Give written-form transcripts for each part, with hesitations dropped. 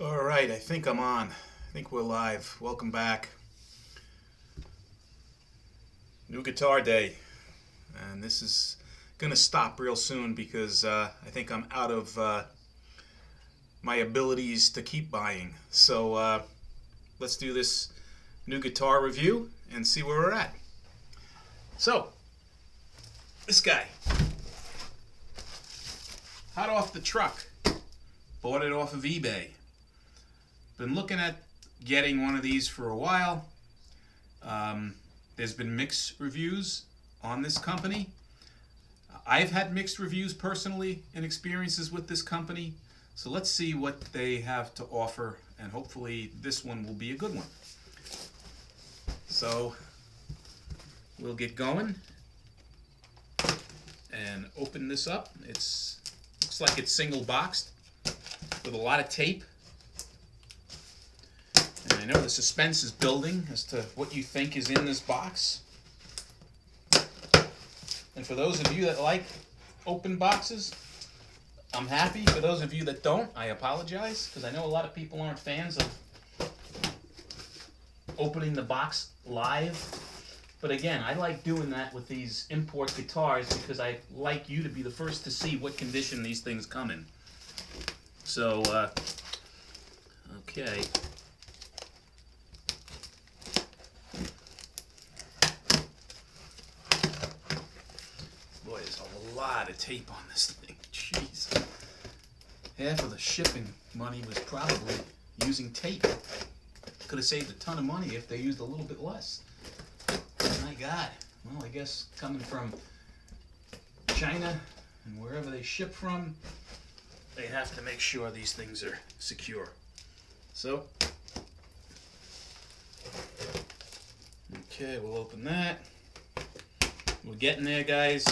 All right, I think I'm on. I think we're live. Welcome back. New guitar day. And this is going to stop real soon because I think I'm out of my abilities to keep buying. So let's do this new guitar review and see where we're at. So, this guy. Hot off the truck. Bought it off of eBay. Been looking at getting one of these for a while. There's been mixed reviews on this company. I've had mixed reviews personally and experiences with this company. So let's see what they have to offer, and hopefully this one will be a good one. So we'll get going and open this up. Looks like it's single boxed with a lot of tape. And I know the suspense is building as to what you think is in this box. And for those of you that like open boxes, I'm happy. For those of you that don't, I apologize, because I know a lot of people aren't fans of opening the box live. But again, I like doing that with these import guitars because I like you to be the first to see what condition these things come in. So, okay. Boy, there's a lot of tape on this thing. Jeez. Half of the shipping money was probably using tape. Could have saved a ton of money if they used a little bit less. My God. Well, I guess coming from China and wherever they ship from, they have to make sure these things are secure. So, okay, we'll open that. We're getting there, guys.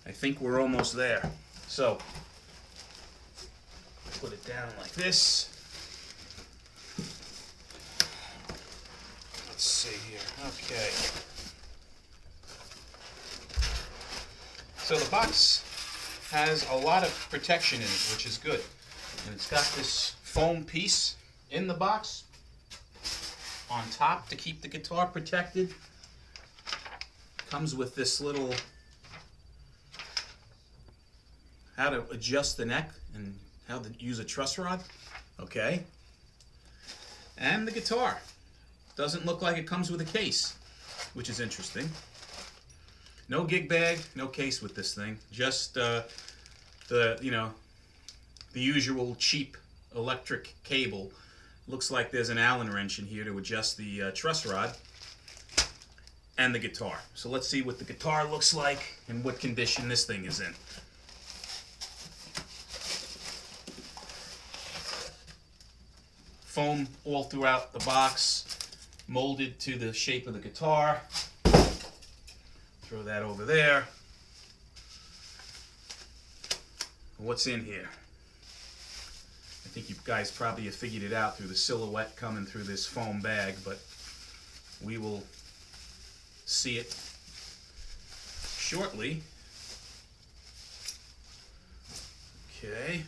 I think we're almost there. So, put it down like this. Let's see here. Okay. So the box has a lot of protection in it, which is good. And it's got this foam piece in the box on top to keep the guitar protected. Comes with this little how to adjust the neck and how to use a truss rod. Okay. And the guitar. Doesn't look like it comes with a case, which is interesting. No gig bag, no case with this thing. Just the usual cheap electric cable. Looks like there's an Allen wrench in here to adjust the truss rod and the guitar. So let's see what the guitar looks like and what condition this thing is in. Foam all throughout the box, molded to the shape of the guitar. Throw that over there. What's in here? I think you guys probably have figured it out through the silhouette coming through this foam bag, but we will see it shortly. Okay.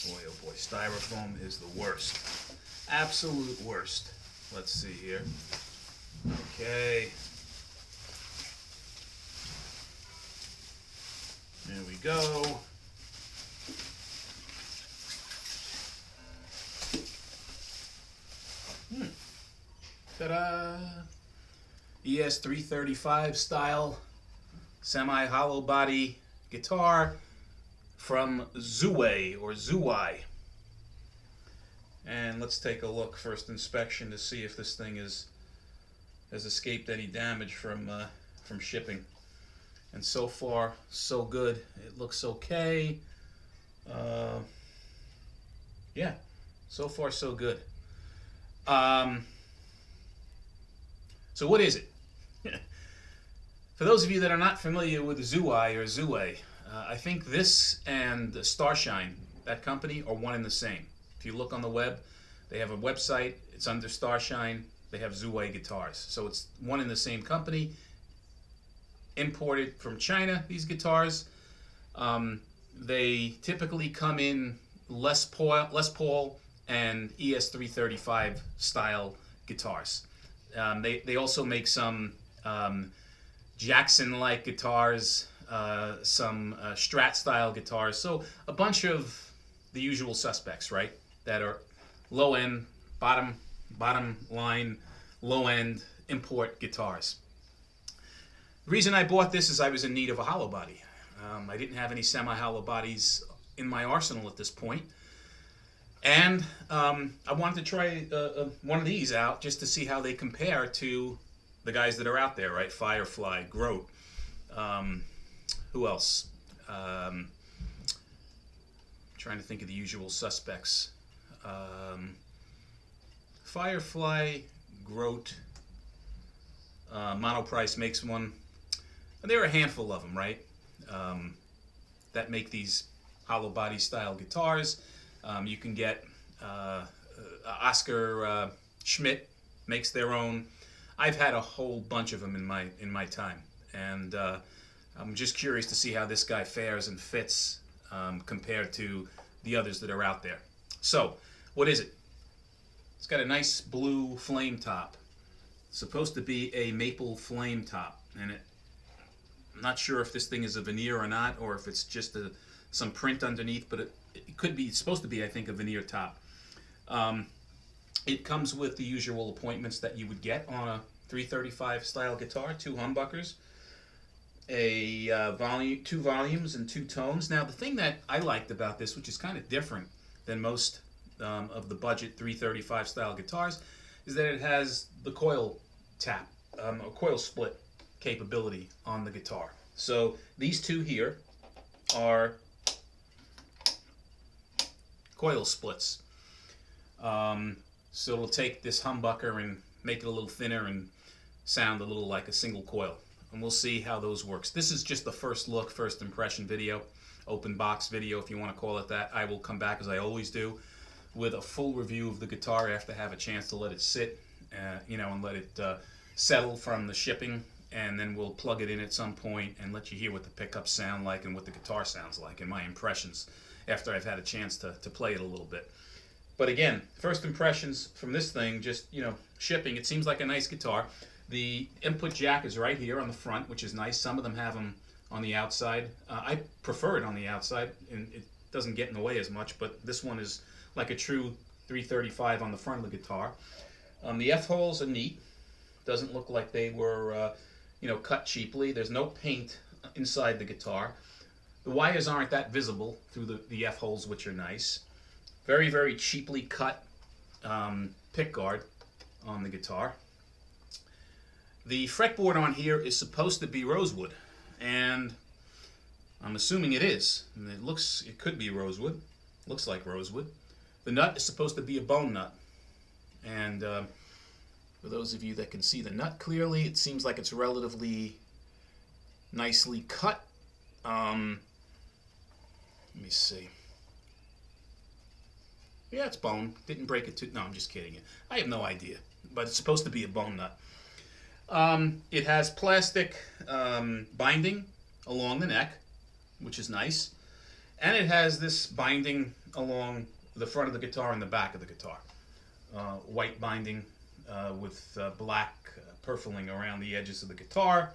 Boy, oh boy, styrofoam is the worst. Absolute worst. Let's see here. Okay. There we go. Ta-da! ES335 style semi-hollow body guitar from Zuwei or Zuwei. And let's take a look, first inspection, to see if this thing has escaped any damage from shipping. And so far, so good. It looks okay. Yeah, so far so good. So what is it? For those of you that are not familiar with Zuwei or Zuwei, I think this and Starshine, that company, are one and the same. If you look on the web, they have a website. It's under Starshine. They have Zuwei guitars. So it's one and the same company. Imported from China, these guitars. They typically come in Les Paul and ES335 style guitars. They also make some Jackson-like guitars, some Strat style guitars. So a bunch of the usual suspects, right? That are low end, bottom line, low end import guitars. The reason I bought this is I was in need of a hollow body. I didn't have any semi-hollow bodies in my arsenal at this point. And I wanted to try one of these out just to see how they compare to the guys that are out there, right? Firefly, Grote. Who else? Trying to think of the usual suspects. Firefly, Grote, Monoprice makes one. And there are a handful of them, right? That make these hollow body style guitars. You can get Oscar Schmidt makes their own. I've had a whole bunch of them in my time, and I'm just curious to see how this guy fares and fits compared to the others that are out there. So, what is it? It's got a nice blue flame top. It's supposed to be a maple flame top, and I'm not sure if this thing is a veneer or not, or if it's just some print underneath, but it could be. It's supposed to be, I think, a veneer top. It comes with the usual appointments that you would get on a 335 style guitar: 2 humbuckers, a 2 volumes, and 2 tones. Now, the thing that I liked about this, which is kind of different than most of the budget 335 style guitars, is that it has the coil tap, or coil split capability on the guitar. So these two here are coil splits. So it'll take this humbucker and make it a little thinner and sound a little like a single coil. And we'll see how those works. This is just the first look, first impression video, open box video if you want to call it that. I will come back, as I always do, with a full review of the guitar after I have a chance to let it sit, and let it settle from the shipping, and then we'll plug it in at some point and let you hear what the pickups sound like and what the guitar sounds like and my impressions after I've had a chance to play it a little bit. But again, first impressions from this thing, just, shipping, it seems like a nice guitar. The input jack is right here on the front, which is nice. Some of them have them on the outside. I prefer it on the outside, and it doesn't get in the way as much, but this one is like a true 335 on the front of the guitar. The F-holes are neat. Doesn't look like they were, cut cheaply. There's no paint inside the guitar. The wires aren't that visible through the F-holes, which are nice. Very, very cheaply cut pick guard on the guitar. The fretboard on here is supposed to be rosewood, and I'm assuming it is. And it could be rosewood. Looks like rosewood. The nut is supposed to be a bone nut. And for those of you that can see the nut clearly, it seems like it's relatively nicely cut. Let me see. Yeah, it's bone. Didn't break it too. No, I'm just kidding. I have no idea. But it's supposed to be a bone nut. It has plastic binding along the neck, which is nice. And it has this binding along the front of the guitar and the back of the guitar. White binding with black purfling around the edges of the guitar.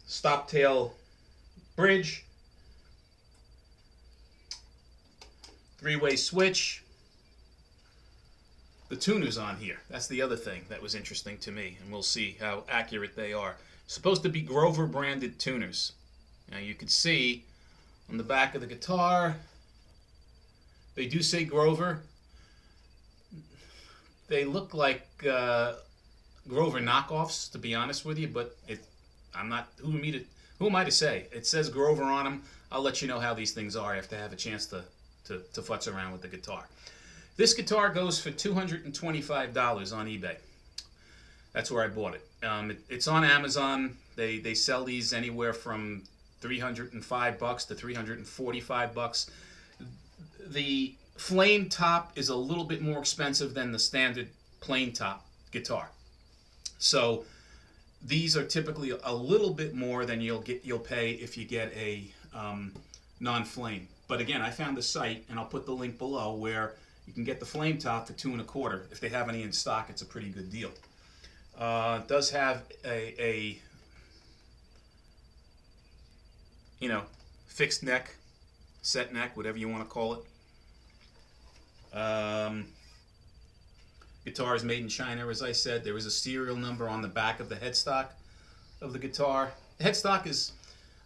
Stop tail bridge. 3-way switch. The tuner's on here. That's the other thing that was interesting to me, and we'll see how accurate they are. Supposed to be Grover branded tuners. Now you can see on the back of the guitar, they do say Grover. They look like Grover knockoffs, to be honest with you, but I'm not. Who am I to say? It says Grover on them. I'll let you know how these things are after I have a chance to futz around with the guitar. This guitar goes for $225 on eBay. That's where I bought it. It's on Amazon. They sell these anywhere from $305 to $345. The flame top is a little bit more expensive than the standard plain top guitar. So these are typically a little bit more than you'll pay if you get a non-flame But again, I found a site, and I'll put the link below, where you can get the flame top for $2.25. If they have any in stock, it's a pretty good deal. It does have a you know, fixed neck, set neck, whatever you want to call it. Guitar is made in China, as I said. There is a serial number on the back of the headstock of the guitar. The headstock is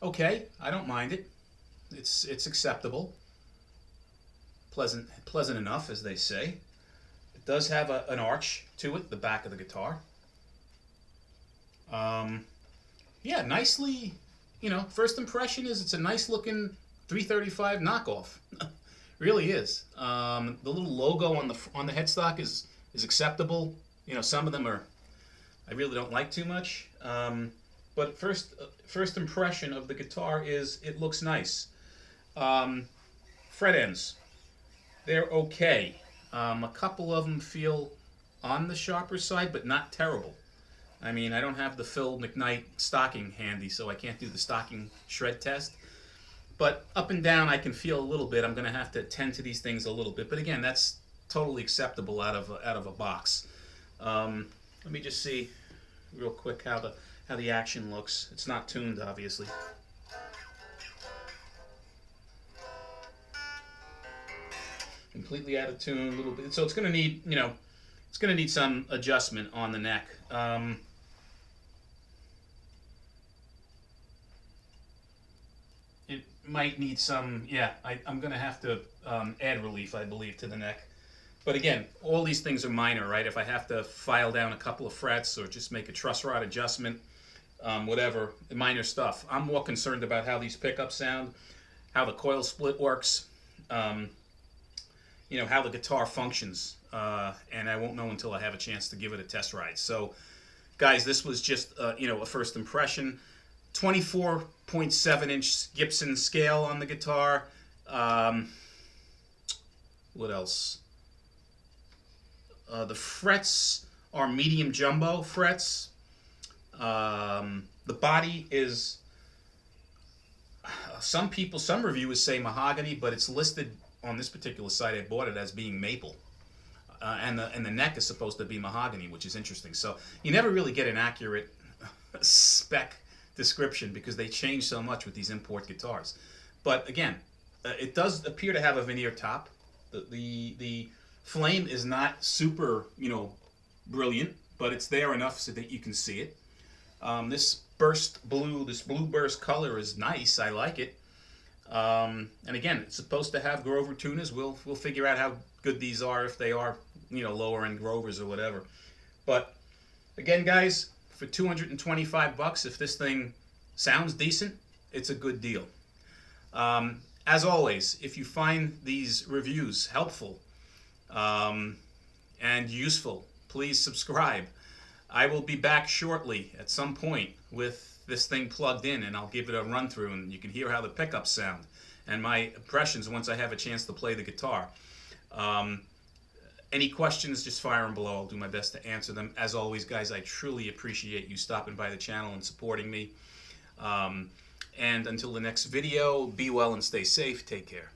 okay. I don't mind it. It's acceptable. Pleasant enough, as they say. It does have an arch to it, the back of the guitar. Yeah, nicely, first impression is it's a nice looking 335 knockoff. Really is. The little logo on the headstock is acceptable. Some of them I really don't like too much. But first impression of the guitar is it looks nice. Fret ends, they're okay. A couple of them feel on the sharper side, but not terrible. I mean, I don't have the Phil McKnight stocking handy, so I can't do the stocking shred test. But up and down, I can feel a little bit. I'm going to have to tend to these things a little bit. But again, that's totally acceptable out of a box. Let me just see real quick how the action looks. It's not tuned, obviously. Completely out of tune, a little bit. So it's going to need, it's going to need some adjustment on the neck. It might need some, I'm going to have to add relief, I believe, to the neck. But again, all these things are minor, right? If I have to file down a couple of frets or just make a truss rod adjustment, whatever, minor stuff. I'm more concerned about how these pickups sound, how the coil split works, how the guitar functions, and I won't know until I have a chance to give it a test ride. So, guys, this was just, a first impression. 24.7-inch Gibson scale on the guitar. What else? The frets are medium jumbo frets. The body is, some reviewers say mahogany, but it's listed on this particular site I bought it as being maple. And the neck is supposed to be mahogany, which is interesting. So you never really get an accurate spec description because they change so much with these import guitars. But again, it does appear to have a veneer top. The flame is not super, brilliant, but it's there enough so that you can see it. This blue burst color is nice. I like it. And again, it's supposed to have Grover tuners. We'll figure out how good these are, if they are, lower end Grovers or whatever. But again, guys, for $225, if this thing sounds decent, it's a good deal. As always, if you find these reviews helpful and useful, please subscribe. I will be back shortly at some point with this thing plugged in, and I'll give it a run through, and you can hear how the pickups sound and my impressions once I have a chance to play the guitar. Any questions, just fire them below. I'll do my best to answer them. As always, guys, I truly appreciate you stopping by the channel and supporting me. And until the next video, be well and stay safe. Take care.